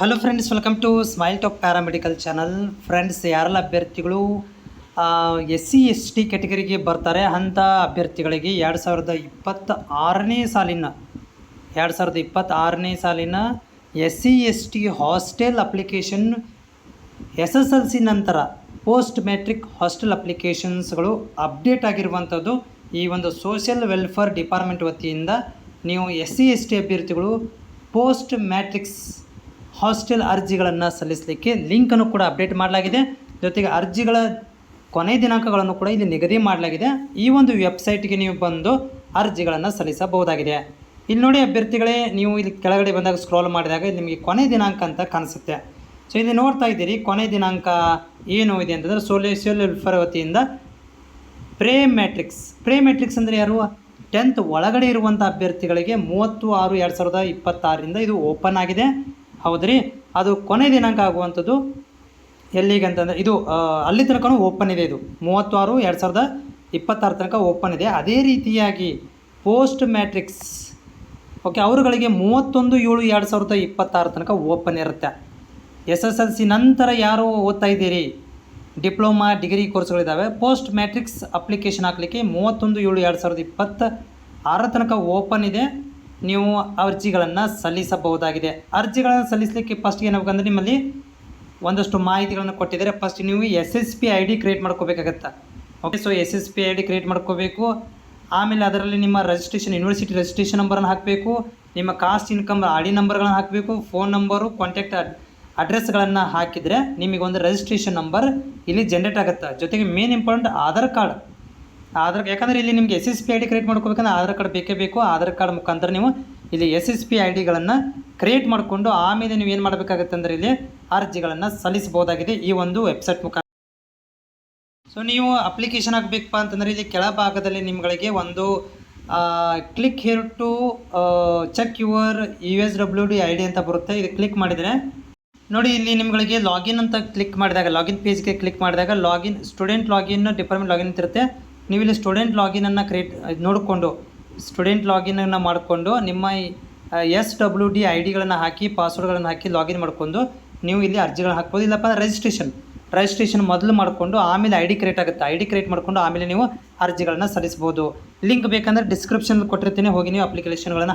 Hello friends, welcome to smile top paramedical channel. Friends, ಯಾರೆಲ್ಲ ಅಭ್ಯರ್ಥಿಗಳು SC ST ಕ್ಯಾಟಗರಿಗೆ ಬರ್ತಾರೆ ಅಂಥ ಅಭ್ಯರ್ಥಿಗಳಿಗೆ 2026ನೇ ಸಾಲಿನ SC ST hostel application SSLC ನಂತರ ಪೋಸ್ಟ್ ಮ್ಯಾಟ್ರಿಕ್ ಹಾಸ್ಟೆಲ್ ಅಪ್ಲಿಕೇಶನ್ಸ್ಗಳು ಅಪ್ಡೇಟ್ ಆಗಿರುವಂಥದ್ದು. ಈ ಒಂದು ಸೋಷಿಯಲ್ ವೆಲ್ಫೇರ್ ಡಿಪಾರ್ಟ್ಮೆಂಟ್ ವತಿಯಿಂದ ನೀವು SC ST ಅಭ್ಯರ್ಥಿಗಳು ಪೋಸ್ಟ್ ಮ್ಯಾಟ್ರಿಕ್ಸ್ ಹಾಸ್ಟೆಲ್ ಅರ್ಜಿಗಳನ್ನು ಸಲ್ಲಿಸಲಿಕ್ಕೆ ಲಿಂಕನ್ನು ಕೂಡ ಅಪ್ಡೇಟ್ ಮಾಡಲಾಗಿದೆ. ಜೊತೆಗೆ ಅರ್ಜಿಗಳ ಕೊನೆಯ ದಿನಾಂಕಗಳನ್ನು ಕೂಡ ಇಲ್ಲಿ ನಿಗದಿ ಮಾಡಲಾಗಿದೆ. ಈ ಒಂದು ವೆಬ್ಸೈಟ್ಗೆ ನೀವು ಬಂದು ಅರ್ಜಿಗಳನ್ನು ಸಲ್ಲಿಸಬಹುದಾಗಿದೆ. ಇಲ್ಲಿ ನೋಡಿ ಅಭ್ಯರ್ಥಿಗಳೇ, ನೀವು ಇಲ್ಲಿ ಕೆಳಗಡೆ ಬಂದಾಗ ಸ್ಕ್ರೋಲ್ ಮಾಡಿದಾಗ ನಿಮಗೆ ಕೊನೆಯ ದಿನಾಂಕ ಅಂತ ಕಾಣಿಸುತ್ತೆ. ಸೊ ಇಲ್ಲಿ ನೋಡ್ತಾ ಇದ್ದೀರಿ, ಕೊನೆಯ ದಿನಾಂಕ ಏನು ಇದೆ ಅಂತಂದರೆ ಸೋಷಿಯಲ್ ವೆಲ್ಫೇರ್ ವತಿಯಿಂದ ಪ್ರೀ ಮ್ಯಾಟ್ರಿಕ್ಸ್ ಅಂದರೆ ಯಾರು 10th ಒಳಗಡೆ ಇರುವಂಥ ಅಭ್ಯರ್ಥಿಗಳಿಗೆ 30/6/2026ರಿಂದ ಇದು ಓಪನ್ ಆಗಿದೆ. ಹೌದ್ರಿ, ಅದು ಕೊನೆ ದಿನಾಂಕ ಆಗುವಂಥದ್ದು ಎಲ್ಲಿಗೆ ಅಂತಂದರೆ ಇದು ಅಲ್ಲಿ ತನಕ ಓಪನ್ ಇದೆ. ಇದು 30/6/2026 ತನಕ ಓಪನ್ ಇದೆ. ಅದೇ ರೀತಿಯಾಗಿ ಪೋಸ್ಟ್ ಮ್ಯಾಟ್ರಿಕ್ಸ್ ಅವರುಗಳಿಗೆ 31/7/2026 ತನಕ ಓಪನ್ ಇರುತ್ತೆ. SSLC ನಂತರ ಯಾರು ಓದ್ತಾ ಇದ್ದೀರಿ, ಡಿಪ್ಲೊಮಾ ಡಿಗ್ರಿ ಕೋರ್ಸ್ಗಳಿದ್ದಾವೆ, ಪೋಸ್ಟ್ ಮ್ಯಾಟ್ರಿಕ್ಸ್ ಅಪ್ಲಿಕೇಶನ್ ಹಾಕಲಿಕ್ಕೆ 31/7/2026 ತನಕ ಓಪನ್ ಇದೆ. ನೀವು ಅರ್ಜಿಗಳನ್ನು ಸಲ್ಲಿಸಬಹುದಾಗಿದೆ. ಅರ್ಜಿಗಳನ್ನು ಸಲ್ಲಿಸಲಿಕ್ಕೆ ಫಸ್ಟ್ ಏನಾಗಬೇಕಂದ್ರೆ ನಿಮ್ಮಲ್ಲಿ ಒಂದಷ್ಟು ಮಾಹಿತಿಗಳನ್ನು ಕೊಟ್ಟಿದ್ದಾರೆ. ಫಸ್ಟ್ ನೀವು SSP ID ಕ್ರಿಯೇಟ್ ಮಾಡ್ಕೋಬೇಕಾಗತ್ತೆ. Okay, so SSP ID create ಮಾಡ್ಕೋಬೇಕು. ಆಮೇಲೆ ಅದರಲ್ಲಿ ನಿಮ್ಮ ರಿಜಿಸ್ಟ್ರೇಷನ್ ಯೂನಿವರ್ಸಿಟಿ ರಿಜಿಸ್ಟ್ರೇಷನ್ ನಂಬರನ್ನು ಹಾಕಬೇಕು, ನಿಮ್ಮ ಕಾಸ್ಟ್ ಇನ್ಕಮ್ ID ನಂಬರ್ಗಳನ್ನು ಹಾಕಬೇಕು, ಫೋನ್ ನಂಬರು, ಕಾಂಟ್ಯಾಕ್ಟ್ ಅಡ್ರೆಸ್ಗಳನ್ನು ಹಾಕಿದರೆ ನಿಮಗೆ ಒಂದು ರಿಜಿಸ್ಟ್ರೇಷನ್ ನಂಬರ್ ಇಲ್ಲಿ ಜನ್ರೇಟ್ ಆಗುತ್ತೆ. ಜೊತೆಗೆ ಮೇನ್ ಇಂಪಾರ್ಟೆಂಟ್ ಆಧಾರ್ ಕಾರ್ಡ್, ಯಾಕಂದರೆ ಇಲ್ಲಿ ನಿಮಗೆ SSP ID ಕ್ರಿಯೇಟ್ ಮಾಡ್ಕೋಬೇಕಂದ್ರೆ ಆಧಾರ್ ಕಾರ್ಡ್ ಬೇಕೇ ಬೇಕು. ಆಧಾರ್ ಕಾರ್ಡ್ ಮುಖಾಂತರ ನೀವು ಇಲ್ಲಿ SSP IDಗಳನ್ನು ಕ್ರಿಯೇಟ್ ಮಾಡಿಕೊಂಡು ಆಮೇಲೆ ನೀವು ಏನು ಮಾಡಬೇಕಾಗುತ್ತೆ ಅಂದರೆ ಇಲ್ಲಿ ಅರ್ಜಿಗಳನ್ನು ಸಲ್ಲಿಸಬಹುದಾಗಿದೆ ಈ ಒಂದು ವೆಬ್ಸೈಟ್ ಮುಖಾಂತರ. ಸೊ ನೀವು ಅಪ್ಲಿಕೇಶನ್ ಆಗಬೇಕಪ್ಪ ಅಂತಂದರೆ ಇಲ್ಲಿ ಕೆಳಭಾಗದಲ್ಲಿ ನಿಮಗೆ ಒಂದು click here to check your USWD ID ಅಂತ ಬರುತ್ತೆ. ಇದು ಕ್ಲಿಕ್ ಮಾಡಿದರೆ ನೋಡಿ, ಇಲ್ಲಿ ನಿಮಗೆ ಲಾಗಿನ್ ಅಂತ ಕ್ಲಿಕ್ ಮಾಡಿದಾಗ, ಲಾಗಿನ್ ಪೇಜ್ಗೆ ಕ್ಲಿಕ್ ಮಾಡಿದಾಗ ಸ್ಟೂಡೆಂಟ್ ಲಾಗಿನ್, ಡಿಪಾರ್ಟ್ಮೆಂಟ್ ಲಾಗಿನ್ ಅಂತ ಇರುತ್ತೆ. ನೀವು ಇಲ್ಲಿ ಸ್ಟೂಡೆಂಟ್ ಲಾಗಿನನ್ನು ನೋಡಿಕೊಂಡು ಸ್ಟೂಡೆಂಟ್ ಲಾಗಿನನ್ನು ಮಾಡಿಕೊಂಡು ನಿಮ್ಮ SWD IDಗಳನ್ನು ಹಾಕಿ, ಪಾಸ್ವರ್ಡ್ಗಳನ್ನು ಹಾಕಿ ಲಾಗಿನ್ ಮಾಡಿಕೊಂಡು ನೀವು ಇಲ್ಲಿ ಅರ್ಜಿಗಳನ್ನ ಹಾಕ್ಬೋದು. ಇಲ್ಲಪ್ಪ ರಿಜಿಸ್ಟ್ರೇಷನ್ ಮೊದಲು ಮಾಡಿಕೊಂಡು ಆಮೇಲೆ ID ಕ್ರಿಯೇಟ್ ಆಗುತ್ತೆ. ID ಕ್ರಿಯೇಟ್ ಮಾಡಿಕೊಂಡು ಆಮೇಲೆ ನೀವು ಅರ್ಜಿಗಳನ್ನು ಸಲ್ಲಿಸ್ಬೋದು. ಲಿಂಕ್ ಬೇಕಂದರೆ ಡಿಸ್ಕ್ರಿಪ್ಷನಲ್ಲಿ ಕೊಟ್ಟಿರ್ತೀನಿ, ಹೋಗಿ ನೀವು ಅಪ್ಲಿಕೇಶನ್ಗಳನ್ನು